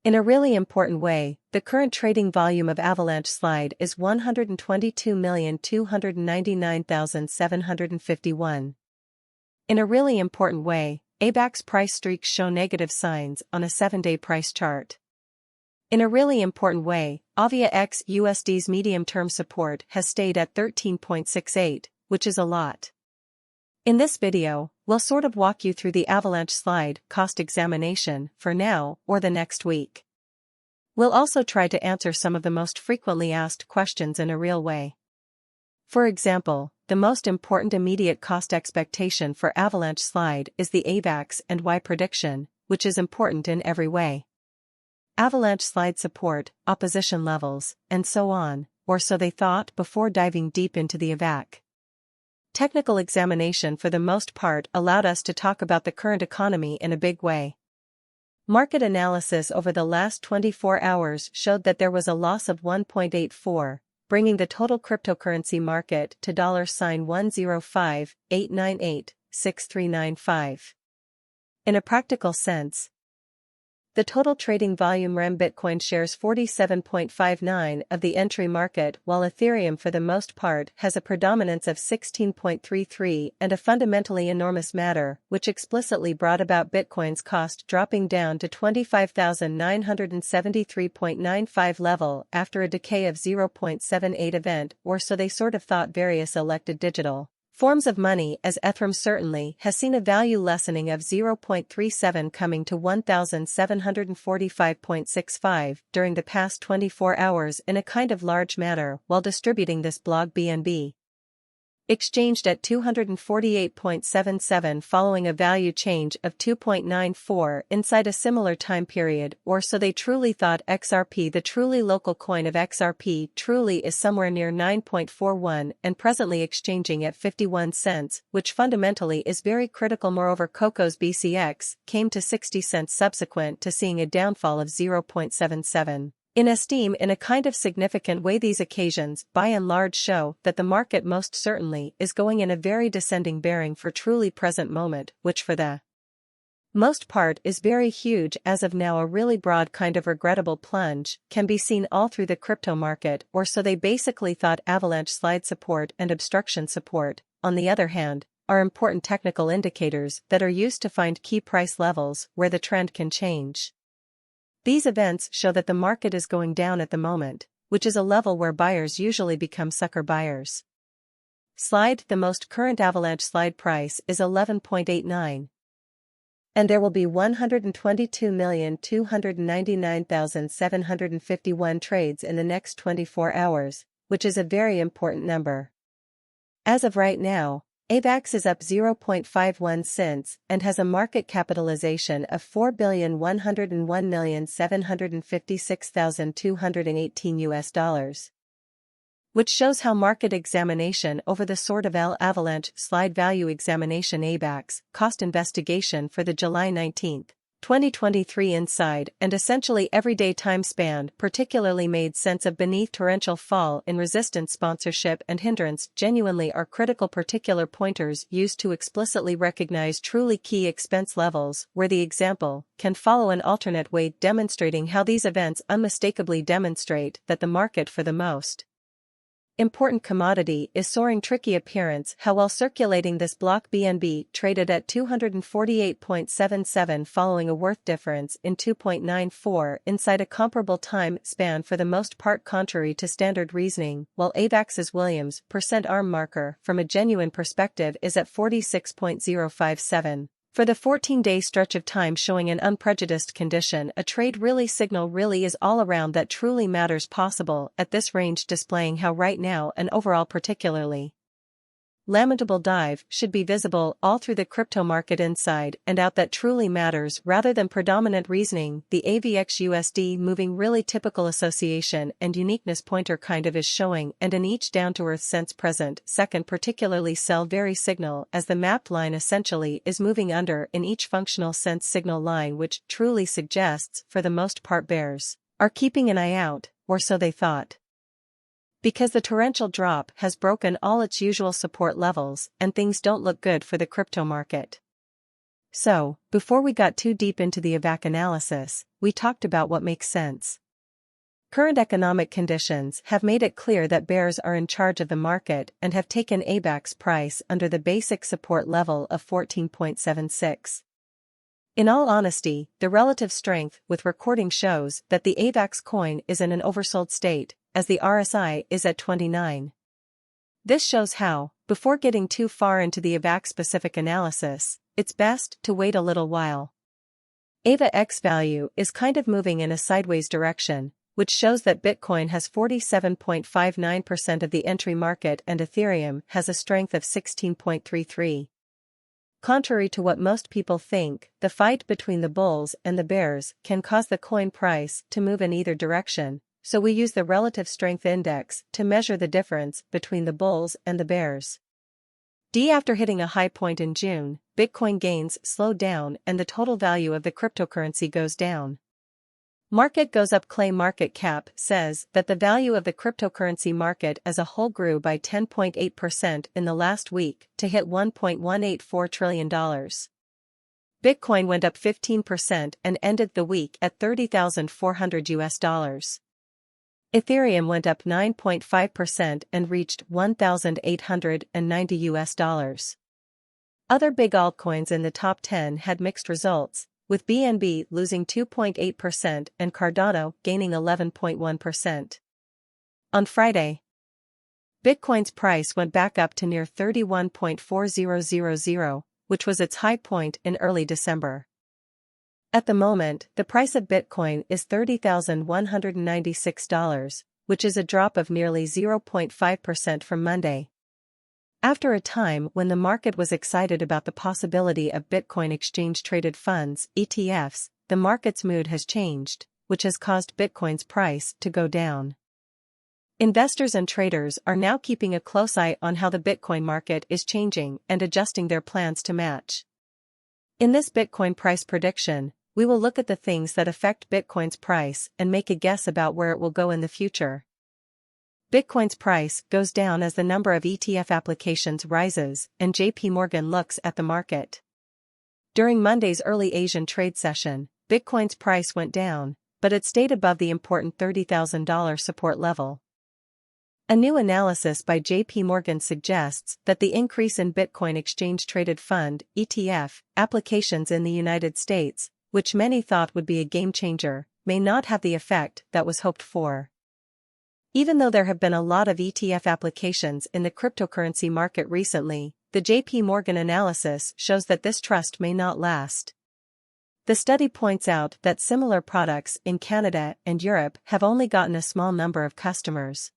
In a really important way, the current trading volume of Avalanche slide is 122,299,751. In a really important way, Avax price streaks show negative signs on a 7-day price chart. In a really important way, Avax USD's medium-term support has stayed at 13.68, which is a lot. In this video, we'll sort of walk you through the Avalanche slide cost examination for now or the next week. We'll also try to answer some of the most frequently asked questions in a real way. For example, the most important immediate cost expectation for Avalanche slide is the Avax and Y prediction, which is important in every way. Avalanche slide support, opposition levels, and so on, or so they thought before diving deep into the Avax. Technical examination for the most part allowed us to talk about the current economy in a big way. Market analysis over the last 24 hours showed that there was a loss of 1.84, bringing the total cryptocurrency market to $105,898,6395. In a practical sense, the total trading volume RAM Bitcoin shares 47.59% of the entry market, while Ethereum for the most part has a predominance of 16.33%, and a fundamentally enormous matter, which explicitly brought about Bitcoin's cost dropping down to 25,973.95 level after a decay of 0.78 event, or so they sort of thought. Various elected digital forms of money as Ethereum certainly has seen a value lessening of 0.37 coming to 1,745.65 during the past 24 hours in a kind of large manner, while distributing this blog BNB exchanged at 248.77 following a value change of 2.94 inside a similar time period, or so they truly thought. XRP, the truly local coin of XRP, truly is somewhere near 9.41 and presently exchanging at 51 cents, which fundamentally is very critical. Moreover, Coco's BCX came to 60 cents subsequent to seeing a downfall of 0.77. In esteem, in a kind of significant way, these occasions by and large show that the market most certainly is going in a very descending bearing for truly present moment, which for the most part is very huge as of now. A really broad kind of regrettable plunge can be seen all through the crypto market, or so they basically thought. Avalanche slide support and obstruction support, on the other hand, are important technical indicators that are used to find key price levels where the trend can change. These events show that the market is going down at the moment, which is a level where buyers usually become sucker buyers. Slide, the most current Avalanche slide price is 11.89. And there will be 122,299,751 trades in the next 24 hours, which is a very important number. As of right now, Avax is up 0.51 cents and has a market capitalization of $4,101,756,218 which shows how market examination over the sort of Avalanche slide value examination Avax cost investigation for the July 19, 2023 inside and essentially everyday time span particularly made sense of. Beneath torrential fall in resistance, sponsorship and hindrance genuinely are critical particular pointers used to explicitly recognize truly key expense levels, where the example can follow an alternate way demonstrating how these events unmistakably demonstrate that the market for the most important commodity is soaring. Tricky appearance. How while circulating this block BNB traded at 248.77 following a worth difference in 2.94 inside a comparable time span for the most part contrary to standard reasoning, while Avax's Williams % arm marker from a genuine perspective is at 46.057. For the 14-day stretch of time showing an unprejudiced condition, a trade really signal really is all around that truly matters possible at this range, displaying how right now an overall particularly lamentable dive should be visible all through the crypto market inside and out that truly matters rather than predominant reasoning. The AVX USD moving really typical association and uniqueness pointer kind of is showing, and in each down-to-earth sense present second particularly sell very signal as the mapped line essentially is moving under in each functional sense signal line, which truly suggests for the most part bears are keeping an eye out, or so they thought. Because the torrential drop has broken all its usual support levels and things don't look good for the crypto market. So, before we got too deep into the Avax analysis, we talked about what makes sense. Current economic conditions have made it clear that bears are in charge of the market and have taken Avax price under the basic support level of 14.76. In all honesty, the relative strength with recording shows that the Avax coin is in an oversold state, as the RSI is at 29. This shows how, before getting too far into the Avax-specific analysis, it's best to wait a little while. Avax value is kind of moving in a sideways direction, which shows that Bitcoin has 47.59% of the entry market and Ethereum has a strength of 16.33. Contrary to what most people think, the fight between the bulls and the bears can cause the coin price to move in either direction, so we use the relative strength index to measure the difference between the bulls and the bears. After hitting a high point in June, Bitcoin gains slow down and the total value of the cryptocurrency goes down. Market goes up. Clay market cap says that the value of the cryptocurrency market as a whole grew by 10.8% in the last week to hit $1.184 trillion. Bitcoin went up 15% and ended the week at $30,400. Ethereum went up 9.5% and reached $1,890. Other big altcoins in the top 10 had mixed results, with BNB losing 2.8% and Cardano gaining 11.1%. On Friday, Bitcoin's price went back up to near 31.4000, which was its high point in early December. At the moment, the price of Bitcoin is $30,196, which is a drop of nearly 0.5% from Monday. After a time when the market was excited about the possibility of Bitcoin exchange-traded funds, ETFs, the market's mood has changed, which has caused Bitcoin's price to go down. Investors and traders are now keeping a close eye on how the Bitcoin market is changing and adjusting their plans to match. In this Bitcoin price prediction, we will look at the things that affect Bitcoin's price and make a guess about where it will go in the future. Bitcoin's price goes down as the number of ETF applications rises and JP Morgan looks at the market. During Monday's early Asian trade session, Bitcoin's price went down, but it stayed above the important $30,000 support level. A new analysis by JP Morgan suggests that the increase in Bitcoin exchange-traded fund (ETF) applications in the United States, which many thought would be a game-changer, may not have the effect that was hoped for. Even though there have been a lot of ETF applications in the cryptocurrency market recently, the JP Morgan analysis shows that this trust may not last. The study points out that similar products in Canada and Europe have only gotten a small number of customers.